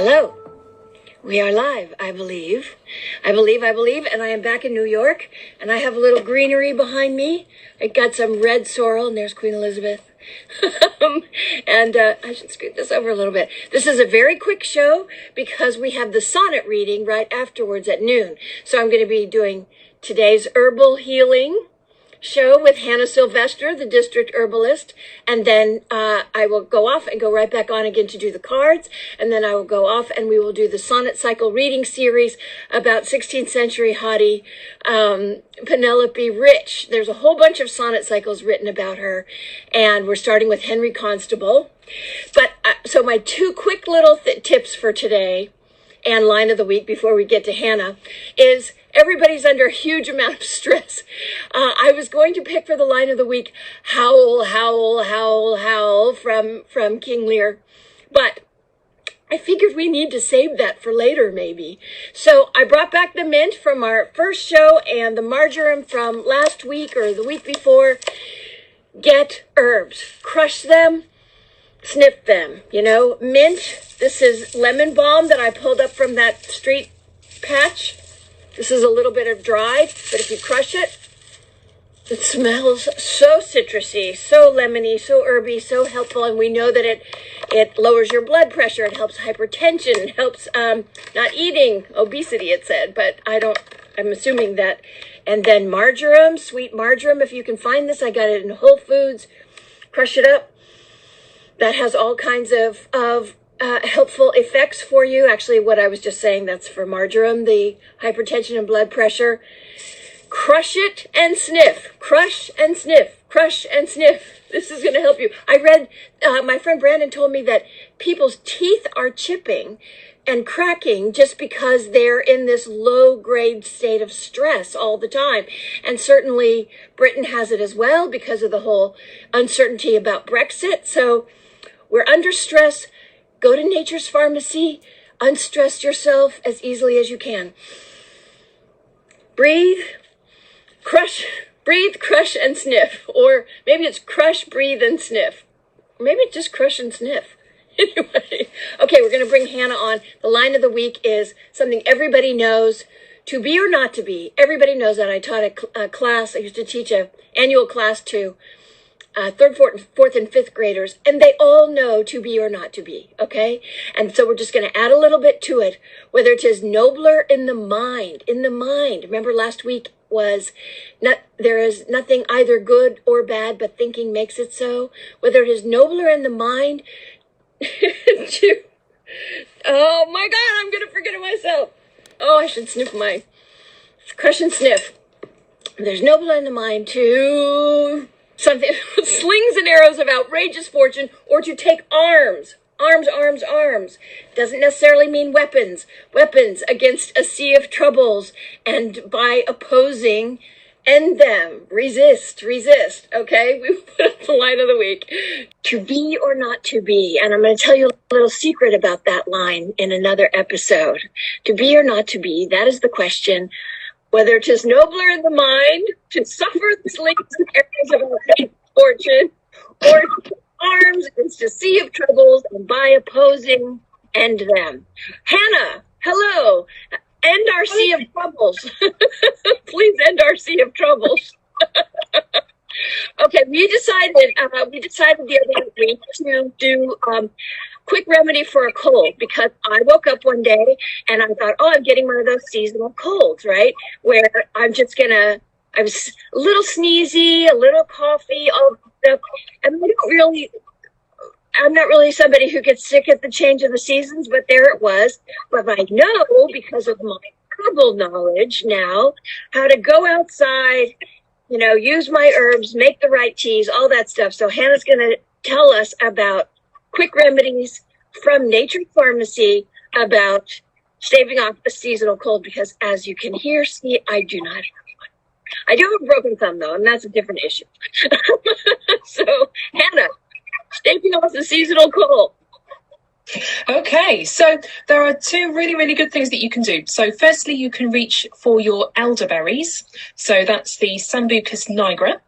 Hello. We are live, I believe. I believe, and I am back in New York, and I have a little greenery behind me. I got some red sorrel, and there's Queen Elizabeth. And I should scoot this over a little bit. This is a very quick show because we have the sonnet reading right afterwards at noon. So I'm going to be doing today's herbal healing show with Hannah Sylvester, the district herbalist, and then I will go off and go right back on again to do the cards, and then I will go off and we will do the sonnet cycle reading series about 16th century hottie Penelope Rich. There's a whole bunch of sonnet cycles written about her, and we're starting with Henry Constable. But so my two quick little tips for today and line of the week before we get to Hannah is everybody's under a huge amount of stress. I was going to pick for the line of the week, howl, howl, howl, howl from King Lear, but I figured we need to save that for later maybe. So I brought back the mint from our first show and the marjoram from last week or the week before. Get herbs, crush them, sniff them, mint. This is lemon balm that I pulled up from that street patch. This is a little bit of dried, but if you crush it, it smells so citrusy, so lemony, so herby, so helpful. And we know that it lowers your blood pressure. It helps hypertension. It helps not eating, obesity, it said, but I'm assuming that. And then marjoram, sweet marjoram. If you can find this, I got it in Whole Foods. Crush it up. That has all kinds of helpful effects for you. Actually, what I was just saying, that's for marjoram, the hypertension and blood pressure. Crush it and sniff. Crush and sniff. Crush and sniff. This is going to help you. I read, my friend Brandon told me that people's teeth are chipping and cracking just because they're in this low-grade state of stress all the time. And certainly Britain has it as well because of the whole uncertainty about Brexit. So we're under stress. Go to Nature's Pharmacy. Unstress yourself as easily as you can. Breathe, crush, and sniff. Or maybe it's crush, breathe, and sniff. Maybe it's just crush and sniff. Anyway, okay, we're going to bring Hannah on. The line of the week is something everybody knows, to be or not to be. Everybody knows that. I taught a class. I used to teach an annual class to third, fourth, and fifth graders, and they all know to be or not to be, okay? And so we're just going to add a little bit to it, whether it is nobler in the mind. Remember last week was, there is nothing either good or bad, but thinking makes it so. Whether it is nobler in the mind, oh my God, I'm going to forget it myself. Oh, I should sniff mine. Crush and sniff. There's nobler in the mind to something, slings and arrows of outrageous fortune, or to take arms. Doesn't necessarily mean weapons against a sea of troubles, and by opposing, end them. Resist, okay? We put up the line of the week. To be or not to be. And I'm going to tell you a little secret about that line in another episode. To be or not to be, that is the question. Whether it is nobler in the mind to suffer the slings and arrows of outrageous fortune, or to arms against a sea of troubles, and by opposing, end them. Hannah, hello. End our sea of troubles. Please end our sea of troubles. Okay, we decided the other week to do quick remedy for a cold, because I woke up one day and I thought, I'm getting one of those seasonal colds, right? Where I was a little sneezy, a little coughy, all stuff. And I'm not really somebody who gets sick at the change of the seasons, but there it was. But I know, because of my herbal knowledge now, how to go outside, use my herbs, make the right teas, all that stuff. So Hannah's going to tell us about quick remedies from Nature's Pharmacy about staving off a seasonal cold, because as you can hear, I do not have one. I do have a broken thumb, though, and that's a different issue. So, Hannah, staving off the seasonal cold. Okay, so there are two really, really good things that you can do. So firstly, you can reach for your elderberries. So that's the Sambucus nigra.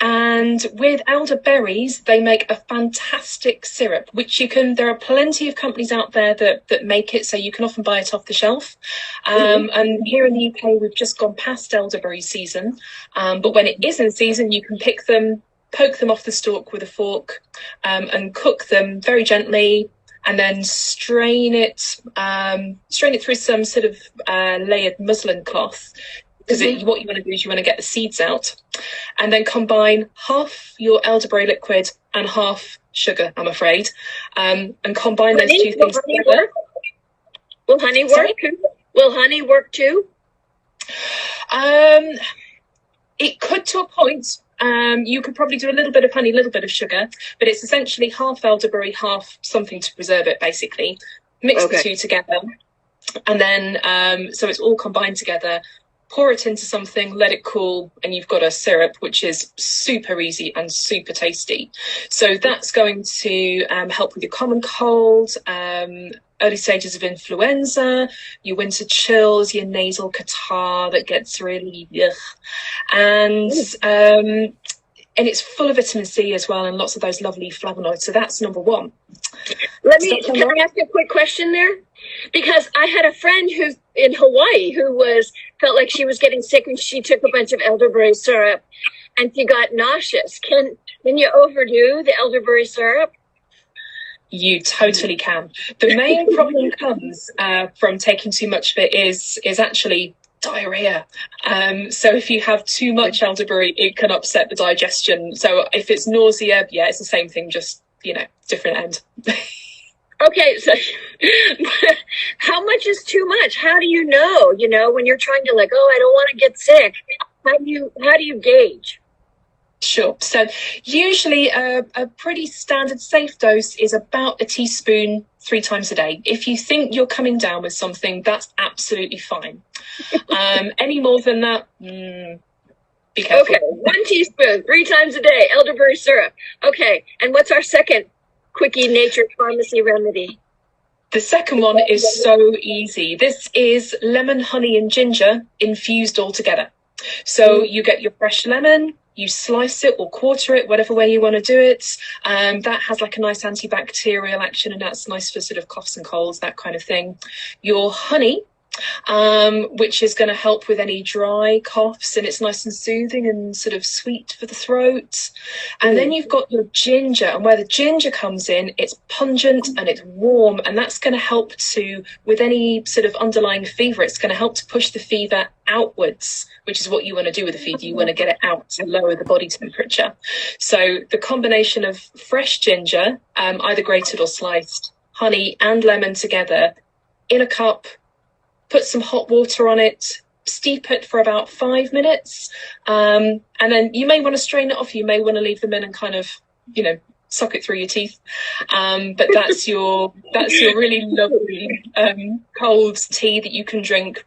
And with elderberries, they make a fantastic syrup, which there are plenty of companies out there that make it, so you can often buy it off the shelf. And here in the UK, we've just gone past elderberry season. But when it is in season, you can pick them, poke them off the stalk with a fork, and cook them very gently, and then strain it through some sort of layered muslin cloth. Because what you want to do is you want to get the seeds out, and then combine half your elderberry liquid and half sugar, I'm afraid, and combine those two things together. Will honey work? Sorry? Will honey work too? It could, to a point. You could probably do a little bit of honey, a little bit of sugar, but it's essentially half elderberry, half something to preserve it, basically. Mix the two together, and then so it's all combined together. Pour it into something, let it cool, and you've got a syrup, which is super easy and super tasty. So that's going to help with your common cold, early stages of influenza, your winter chills, your nasal catarrh that gets really and it's full of vitamin C as well, and lots of those lovely flavonoids. So that's number one. Can I ask you a quick question there? Because I had a friend who's in Hawaii who felt like she was getting sick, and she took a bunch of elderberry syrup and she got nauseous. Can you overdo the elderberry syrup? You totally can. The main problem comes from taking too much of it is actually diarrhea. So if you have too much elderberry, it can upset the digestion. So if it's nausea, yeah, it's the same thing, just, different end. Okay, so how much is too much? How do you know, when you're trying to I don't want to get sick? How do you gauge? Sure. So usually a pretty standard safe dose is about a teaspoon 3 times a day. If you think you're coming down with something, that's absolutely fine. Any more than that, be careful. Okay, 1 teaspoon, 3 times a day, elderberry syrup. Okay, and what's our second quickie Nature's Pharmacy remedy? The second one is so easy. This is lemon, honey, and ginger infused all together. So you get your fresh lemon, you slice it or quarter it, whatever way you want to do it. That has like a nice antibacterial action, and that's nice for sort of coughs and colds, that kind of thing. Your honey, which is going to help with any dry coughs, and it's nice and soothing and sort of sweet for the throat. And then you've got your ginger, and where the ginger comes in, it's pungent and it's warm, and that's going to help with any sort of underlying fever, it's going to help to push the fever outwards, which is what you want to do with the fever. You want to get it out to lower the body temperature. So the combination of fresh ginger, either grated or sliced, honey and lemon together in a cup, put some hot water on it, steep it for about 5 minutes, and then you may want to strain it off. You may want to leave them in and kind of, suck it through your teeth. But that's your really lovely cold tea that you can drink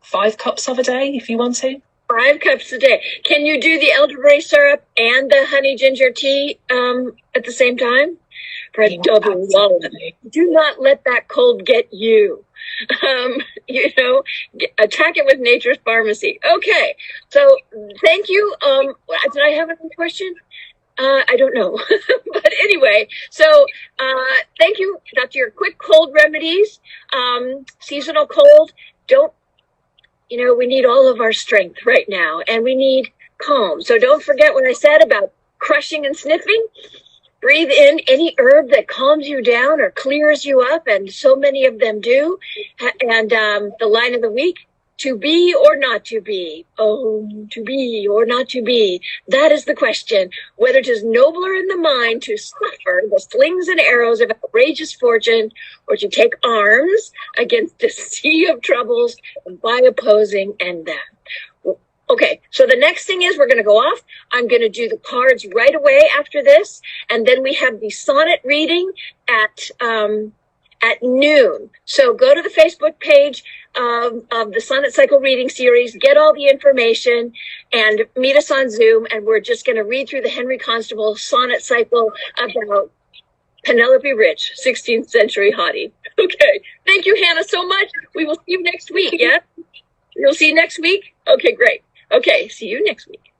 5 cups of a day if you want to. 5 cups a day. Can you do the elderberry syrup and the honey ginger tea at the same time? For a double wallop. Do not let that cold get you. Attack it with Nature's Pharmacy. Okay, so thank you. Did I have a question? I don't know. But anyway, so thank you. That's your quick cold remedies. Seasonal cold. We need all of our strength right now, and we need calm. So don't forget what I said about crushing and sniffing. Breathe in any herb that calms you down or clears you up, and so many of them do. And the line of the week, to be or not to be. Oh, to be or not to be. That is the question. Whether 'tis nobler in the mind to suffer the slings and arrows of outrageous fortune, or to take arms against a sea of troubles by opposing and them. Okay, so the next thing is we're going to go off. I'm going to do the cards right away after this, and then we have the sonnet reading at noon. So go to the Facebook page of the Sonnet Cycle Reading Series, get all the information, and meet us on Zoom, and we're just going to read through the Henry Constable Sonnet Cycle about Penelope Rich, 16th century hottie. Okay, thank you, Hannah, so much. We will see you next week, yeah? You'll see you next week? Okay, great. Okay, see you next week.